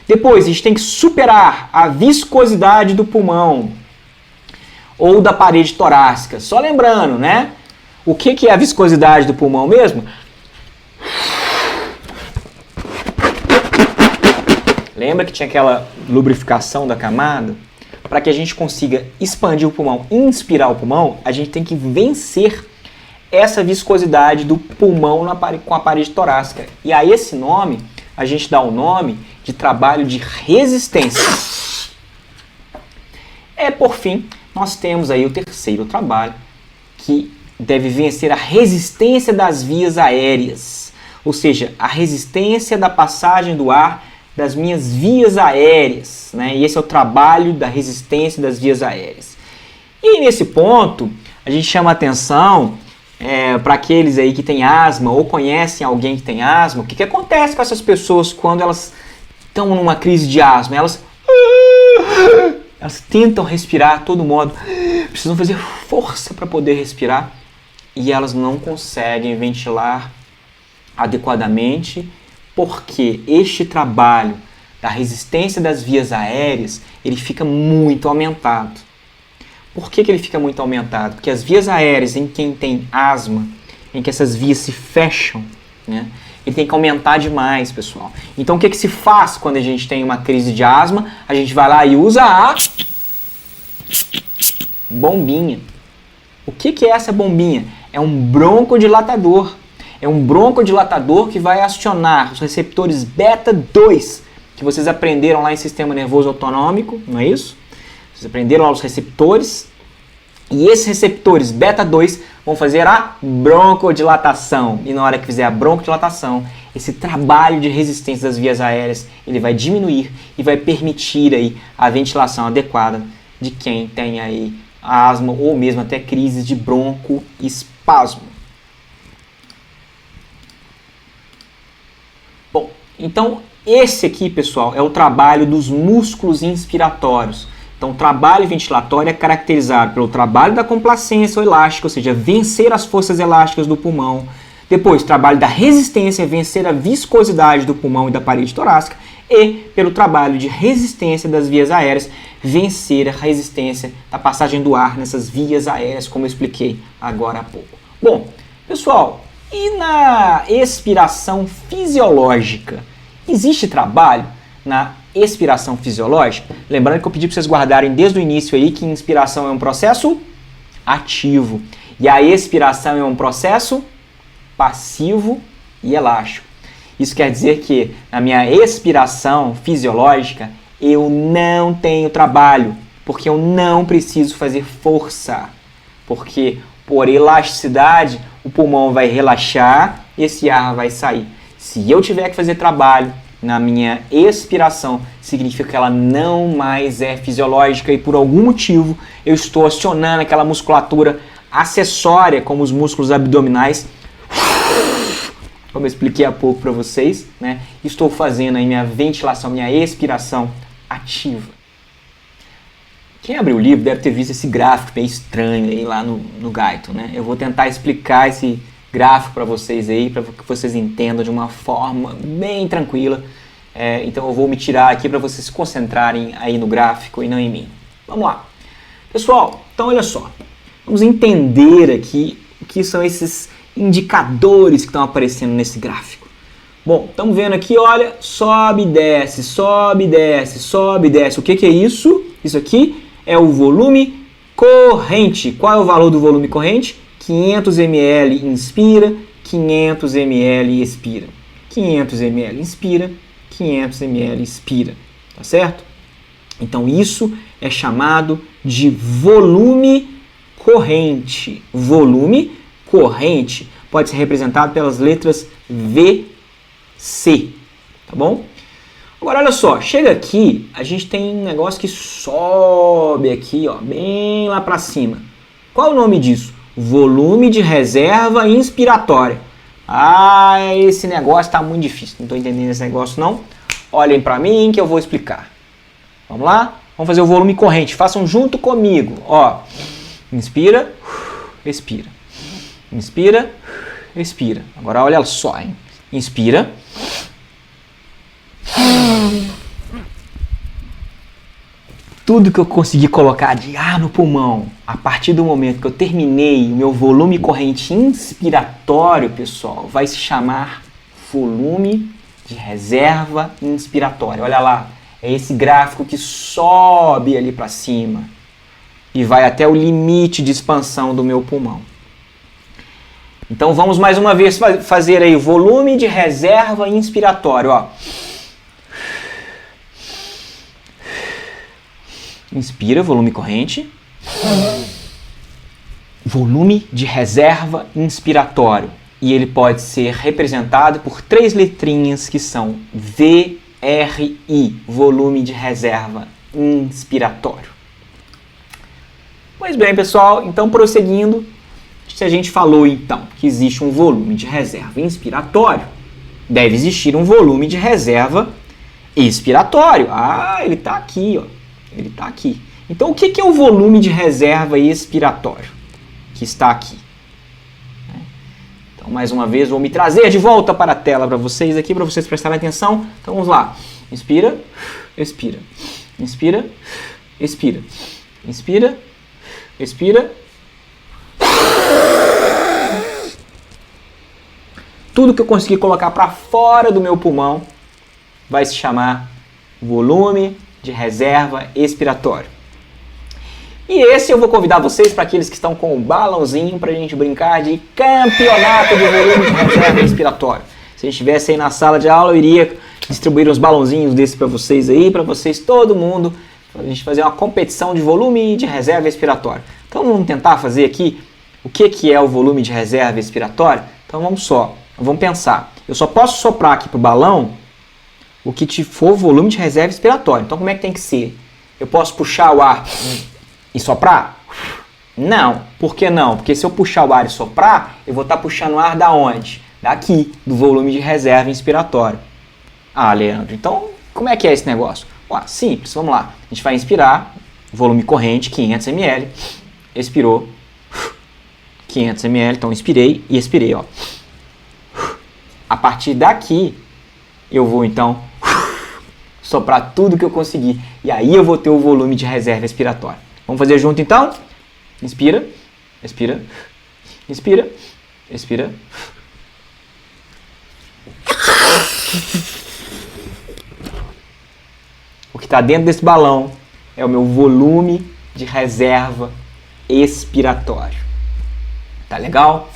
Depois, a gente tem que superar a viscosidade do pulmão ou da parede torácica. Só lembrando, né? O que é a viscosidade do pulmão mesmo? Lembra que tinha aquela lubrificação da camada? Para que a gente consiga expandir o pulmão, inspirar o pulmão, a gente tem que vencer essa viscosidade do pulmão com a parede torácica. E a esse nome, a gente dá o nome de trabalho de resistência. Por fim, nós temos aí o terceiro trabalho, que deve vencer a resistência das vias aéreas. Ou seja, a resistência da passagem do ar das minhas vias aéreas, né? E esse é o trabalho da resistência das vias aéreas. E aí, nesse ponto, a gente chama atenção para aqueles aí que têm asma ou conhecem alguém que tem asma. O que acontece com essas pessoas quando elas estão numa crise de asma? Elas tentam respirar a todo modo, precisam fazer força para poder respirar e elas não conseguem ventilar adequadamente, porque este trabalho da resistência das vias aéreas, ele fica muito aumentado. Por que ele fica muito aumentado? Porque as vias aéreas em quem tem asma, em que essas vias se fecham, né, ele tem que aumentar demais, pessoal. Então o que se faz quando a gente tem uma crise de asma? A gente vai lá e usa a bombinha. O que é essa bombinha? É um broncodilatador. É um broncodilatador que vai acionar os receptores beta 2, que vocês aprenderam lá em sistema nervoso autonômico, não é isso? Vocês aprenderam lá os receptores, e esses receptores beta 2 vão fazer a broncodilatação. E na hora que fizer a broncodilatação, esse trabalho de resistência das vias aéreas, ele vai diminuir e vai permitir aí a ventilação adequada de quem tem aí asma ou mesmo até crises de broncoespasmo. Bom, então esse aqui, pessoal, é o trabalho dos músculos inspiratórios. Então, o trabalho ventilatório é caracterizado pelo trabalho da complacência ou elástica, ou seja, vencer as forças elásticas do pulmão. Depois, o trabalho da resistência, vencer a viscosidade do pulmão e da parede torácica. E pelo trabalho de resistência das vias aéreas, vencer a resistência da passagem do ar nessas vias aéreas, como eu expliquei agora há pouco. Bom, pessoal, e na expiração fisiológica? Existe trabalho na expiração fisiológica? Lembrando que eu pedi para vocês guardarem desde o início aí que inspiração é um processo ativo e a expiração é um processo passivo e elástico. Isso quer dizer que na minha expiração fisiológica eu não tenho trabalho, porque eu não preciso fazer força, porque por elasticidade o pulmão vai relaxar e esse ar vai sair. Se eu tiver que fazer trabalho, na minha expiração, significa que ela não mais é fisiológica e por algum motivo eu estou acionando aquela musculatura acessória, como os músculos abdominais, como eu expliquei há pouco para vocês, né? Estou fazendo aí minha ventilação, minha expiração ativa. Quem abriu o livro deve ter visto esse gráfico bem estranho aí lá no Guyton, né? Eu vou tentar explicar esse gráfico para vocês aí, para que vocês entendam de uma forma bem tranquila. Então eu vou me tirar aqui para vocês se concentrarem aí no gráfico e não em mim. Vamos lá. Pessoal, então olha só. Vamos entender aqui o que são esses indicadores que estão aparecendo nesse gráfico. Bom, estamos vendo aqui, olha, sobe, desce, sobe, desce, sobe, desce. O que é isso? Isso aqui é o volume corrente. Qual é o valor do volume corrente? 500 ml inspira, 500 ml expira. 500 ml inspira, 500 ml expira. Tá certo? Então isso é chamado de volume corrente. Volume corrente pode ser representado pelas letras V, C. Tá bom? Agora, olha só, chega aqui, a gente tem um negócio que sobe aqui, ó, bem lá para cima. Qual é o nome disso? Volume de reserva inspiratória. Ah, esse negócio está muito difícil, não estou entendendo esse negócio não. Olhem para mim que eu vou explicar. Vamos lá? Vamos fazer o volume corrente, façam junto comigo. Ó, inspira, expira. Inspira, expira. Agora olha só, hein? Inspira. Tudo que eu consegui colocar de ar no pulmão, a partir do momento que eu terminei o meu volume corrente inspiratório, pessoal, vai se chamar volume de reserva inspiratória. Olha lá, é esse gráfico que sobe ali para cima e vai até o limite de expansão do meu pulmão. Então vamos mais uma vez fazer aí o volume de reserva inspiratório, ó. Inspira, volume corrente. Volume de reserva inspiratório. E ele pode ser representado por 3 letrinhas que são VRI, volume de reserva inspiratório. Pois bem, pessoal, então prosseguindo, se a gente falou então que existe um volume de reserva inspiratório, deve existir um volume de reserva expiratório. Ah, ele está aqui, ó. Ele está aqui. Então, o que é o volume de reserva expiratório? Que está aqui. Então, mais uma vez, vou me trazer de volta para a tela para vocês aqui, para vocês prestarem atenção. Então, vamos lá. Inspira, expira. Inspira, expira. Inspira, expira. Tudo que eu conseguir colocar para fora do meu pulmão vai se chamar volume de reserva expiratório. E esse eu vou convidar vocês, para aqueles que estão com o balãozinho, para a gente brincar de campeonato de volume de reserva expiratório. Se a gente estivesse aí na sala de aula, eu iria distribuir uns balãozinhos desses para vocês aí, para vocês, todo mundo, para a gente fazer uma competição de volume de reserva expiratório. Então vamos tentar fazer aqui o que é o volume de reserva expiratório. Então vamos pensar. Eu só posso soprar aqui para o balão o que for volume de reserva expiratória. Então como é que tem que ser? Eu posso puxar o ar e soprar? Não. Por que não? Porque se eu puxar o ar e soprar, eu vou estar puxando o ar da onde? Daqui, do volume de reserva inspiratório. Ah, Leandro, então como é que é esse negócio? Simples, vamos lá. A gente vai inspirar, volume corrente, 500 ml. Expirou, 500 ml. Então inspirei e expirei, ó. A partir daqui, eu vou então soprar tudo que eu conseguir. E aí eu vou ter o volume de reserva expiratória. Vamos fazer junto então? Inspira, expira, inspira, expira. O que está dentro desse balão é o meu volume de reserva expiratório. Tá legal?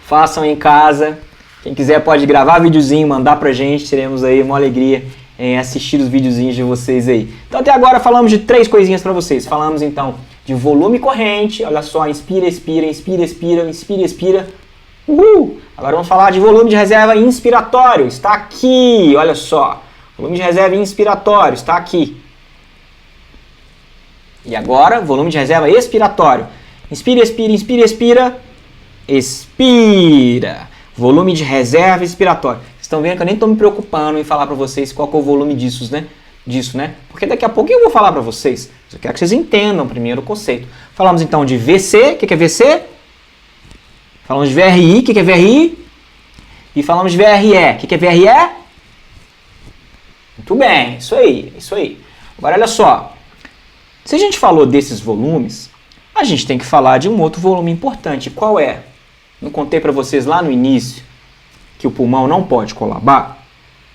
Façam em casa. Quem quiser pode gravar videozinho, mandar pra gente. Teremos aí uma alegria em assistir os videozinhos de vocês aí. Então até agora falamos de 3 coisinhas para vocês. Falamos então de volume corrente. Olha só, inspira, expira, inspira, expira, inspira, expira. Uhul! Agora vamos falar de volume de reserva inspiratório. Está aqui, olha só. Volume de reserva inspiratório está aqui. E agora, volume de reserva expiratório. Inspira, expira, inspira, expira. Expira. Volume de reserva expiratório. Vocês estão vendo que eu nem estou me preocupando em falar para vocês qual que é o volume disso, né? Porque daqui a pouco eu vou falar para vocês. Eu quero que vocês entendam primeiro o conceito. Falamos então de VC. O que é VC? Falamos de VRI. O que é VRI? E falamos de VRE. O que é VRE? Muito bem. Isso aí. Agora, olha só. Se a gente falou desses volumes, a gente tem que falar de um outro volume importante. Qual é? Não contei para vocês lá no início que o pulmão não pode colabar?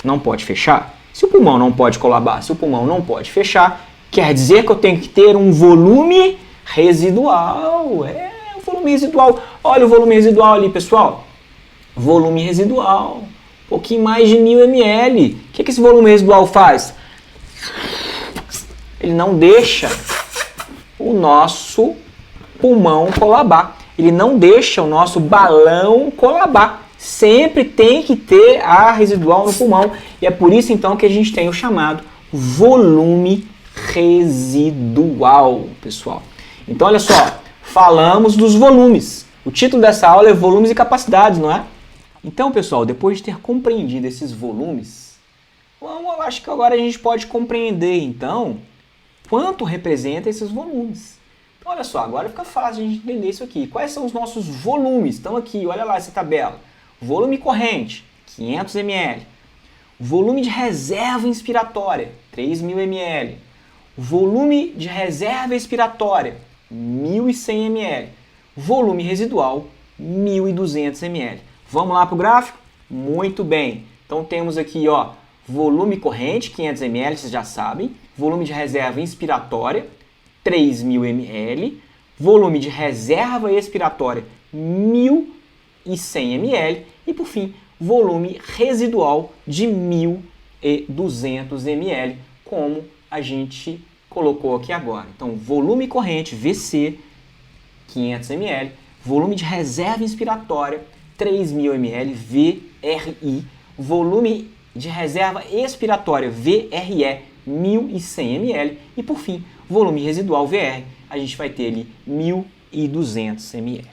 Não pode fechar? Se o pulmão não pode colabar, se o pulmão não pode fechar, quer dizer que eu tenho que ter um volume residual. Um volume residual. Olha o volume residual ali, pessoal. Volume residual. Um pouquinho mais de 1000 ml. O que esse volume residual faz? Ele não deixa o nosso pulmão colabar. Ele não deixa o nosso balão colabar. Sempre tem que ter ar residual no pulmão. E é por isso, então, que a gente tem o chamado volume residual, pessoal. Então, olha só. Falamos dos volumes. O título dessa aula é Volumes e Capacidades, não é? Então, pessoal, depois de ter compreendido esses volumes, eu acho que agora a gente pode compreender, então, quanto representa esses volumes. Então, olha só, agora fica fácil a gente entender isso aqui. Quais são os nossos volumes? Estão aqui, olha lá essa tabela. Volume corrente, 500 ml. Volume de reserva inspiratória, 3.000 ml. Volume de reserva expiratória, 1.100 ml. Volume residual, 1.200 ml. Vamos lá para o gráfico? Muito bem. Então, temos aqui, ó, volume corrente, 500 ml, vocês já sabem. Volume de reserva inspiratória, 3.000 ml. Volume de reserva expiratória, 1.100 ml. E, por fim, volume residual de 1.200 ml, como a gente colocou aqui agora. Então, volume corrente, VC, 500 ml. Volume de reserva inspiratória, 3.000 ml, VRI. Volume de reserva expiratória, VRE, 1.100 ml. E, por fim, volume residual, VR, a gente vai ter ali 1.200 ml.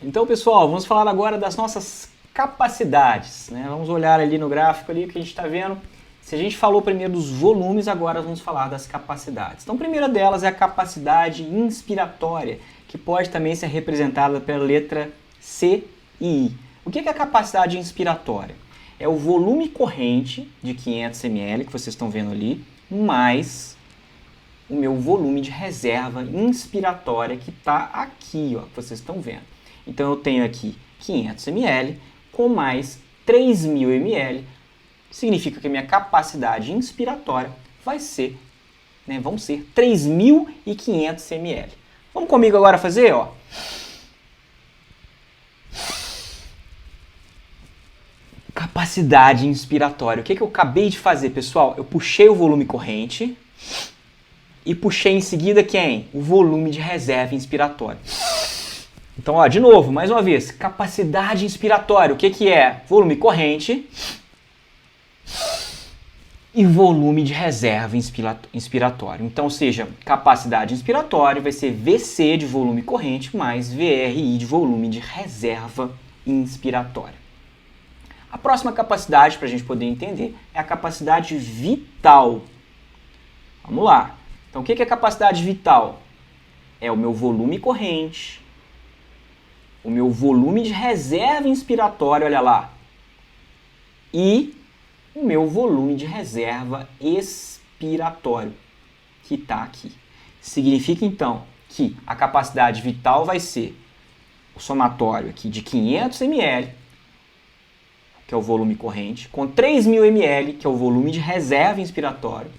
Então, pessoal, vamos falar agora das nossas capacidades, né? Vamos olhar ali no gráfico ali que a gente está vendo. Se a gente falou primeiro dos volumes, agora vamos falar das capacidades. Então, a primeira delas é a capacidade inspiratória, que pode também ser representada pela letra C e I. O que é a capacidade inspiratória? É o volume corrente de 500 ml, que vocês estão vendo ali, mais o meu volume de reserva inspiratória, que está aqui, ó, que vocês estão vendo. Então, eu tenho aqui 500 ml com mais 3.000 ml, significa que a minha capacidade inspiratória vai ser, vão ser 3.500 ml. Vamos comigo agora fazer, ó. Capacidade inspiratória. O que eu acabei de fazer, pessoal? Eu puxei o volume corrente e puxei em seguida quem? O volume de reserva inspiratória. Então, ó, de novo, mais uma vez, capacidade inspiratória. O que é? Volume corrente e volume de reserva inspiratório. Então, ou seja, capacidade inspiratória vai ser VC de volume corrente mais VRI de volume de reserva inspiratória. A próxima capacidade, para a gente poder entender, é a capacidade vital. Vamos lá. Então, o que é capacidade vital? É o meu volume corrente, o meu volume de reserva inspiratória, olha lá, e o meu volume de reserva expiratório, que está aqui. Significa, então, que a capacidade vital vai ser o somatório aqui de 500 ml, que é o volume corrente, com 3.000 ml, que é o volume de reserva inspiratório,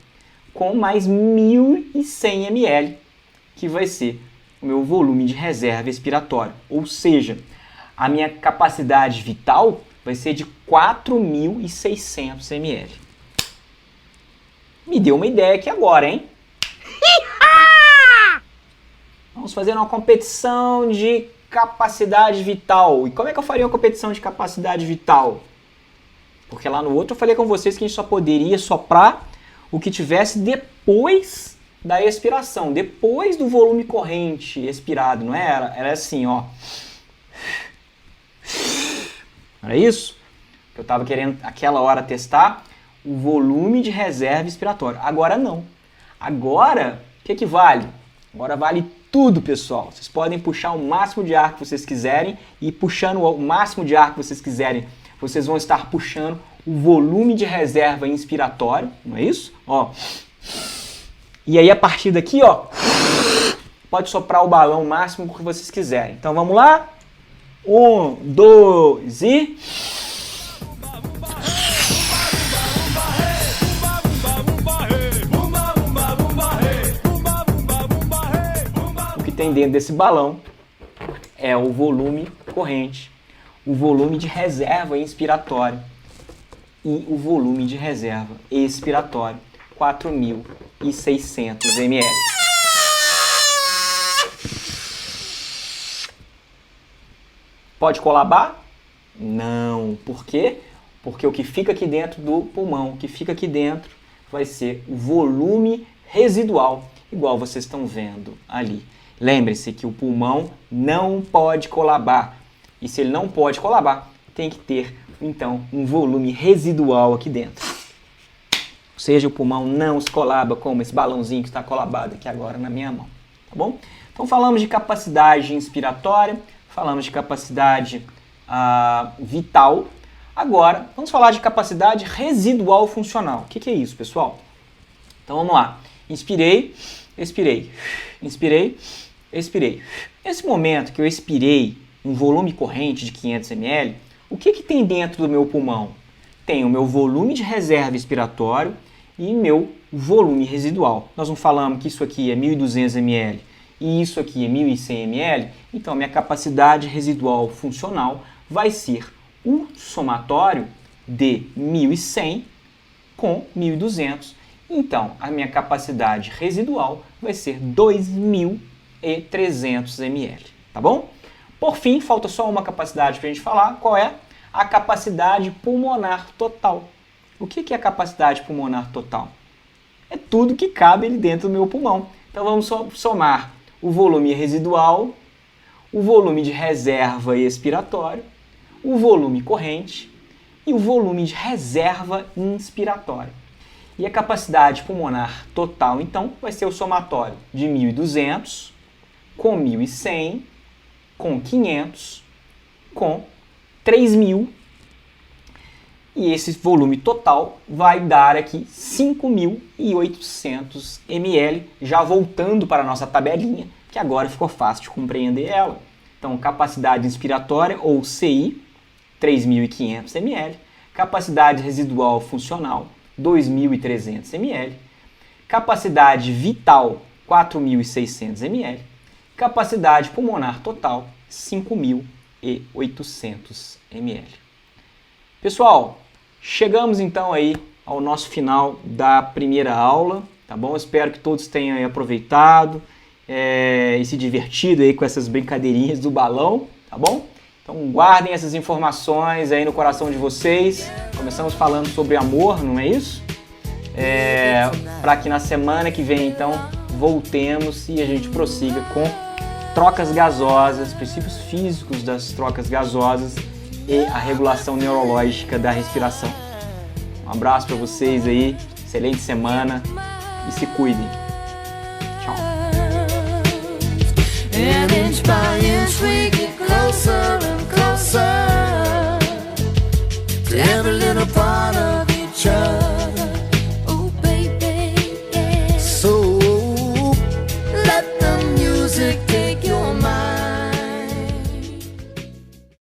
com mais 1.100 ml, que vai ser o meu volume de reserva expiratório. Ou seja, a minha capacidade vital vai ser de 4.600 ml. Me deu uma ideia aqui agora, hein? Vamos fazer uma competição de capacidade vital. E como é que eu faria uma competição de capacidade vital? Porque lá no outro eu falei com vocês que a gente só poderia soprar o que tivesse depois da expiração, depois do volume corrente expirado, não era? Era assim, ó. Era isso? Eu estava querendo, aquela hora, testar o volume de reserva expiratória. Agora não. Agora, o que vale? Agora vale tudo, pessoal. Vocês podem puxar o máximo de ar que vocês quiserem e puxando o máximo de ar que vocês quiserem, vocês vão estar puxando o volume de reserva inspiratório, não é isso? Ó. E aí, a partir daqui, ó, pode soprar o balão máximo que vocês quiserem. Então, vamos lá? 1, 2 e... O que tem dentro desse balão é o volume corrente, o volume de reserva inspiratório e o volume de reserva expiratório, 4.600 ml. Pode colabar? Não. Por quê? Porque o que fica aqui dentro do pulmão, o que fica aqui dentro vai ser o volume residual, igual vocês estão vendo ali. Lembre-se que o pulmão não pode colabar. E se ele não pode colabar, tem que ter, então, um volume residual aqui dentro. Ou seja, o pulmão não se colaba como esse balãozinho que está colabado aqui agora na minha mão. Tá bom? Então, falamos de capacidade inspiratória, falamos de capacidade vital. Agora, vamos falar de capacidade residual funcional. O que é isso, pessoal? Então, vamos lá. Inspirei, expirei. Inspirei, expirei. Nesse momento que eu expirei um volume corrente de 500 ml, o que tem dentro do meu pulmão? Tem o meu volume de reserva expiratório e meu volume residual. Nós não falamos que isso aqui é 1.200 ml e isso aqui é 1.100 ml, então minha capacidade residual funcional vai ser o somatório de 1.100 com 1.200. Então, a minha capacidade residual vai ser 2.300 ml, tá bom? Por fim, falta só uma capacidade para a gente falar, qual é? A capacidade pulmonar total. O que é a capacidade pulmonar total? É tudo que cabe ali dentro do meu pulmão. Então vamos somar o volume residual, o volume de reserva expiratório, o volume corrente e o volume de reserva inspiratória. E a capacidade pulmonar total, então, vai ser o somatório de 1.200 com 1.100 com 500 com 3.000 e esse volume total vai dar aqui 5.800 ml, já voltando para a nossa tabelinha, que agora ficou fácil de compreender ela. Então, capacidade inspiratória, ou CI, 3.500 ml, capacidade residual funcional, 2.300 ml, capacidade vital, 4.600 ml, capacidade pulmonar total, 5.800 ml. Pessoal, chegamos então aí ao nosso final da primeira aula, tá bom? Espero que todos tenham aí aproveitado e se divertido aí com essas brincadeirinhas do balão, tá bom? Então guardem essas informações aí no coração de vocês. Começamos falando sobre amor, não é isso? Para que na semana que vem, então, voltemos e a gente prossiga com trocas gasosas, princípios físicos das trocas gasosas e a regulação neurológica da respiração. Um abraço para vocês aí, excelente semana e se cuidem. Tchau. And inch by inch we get closer and closer to every little part.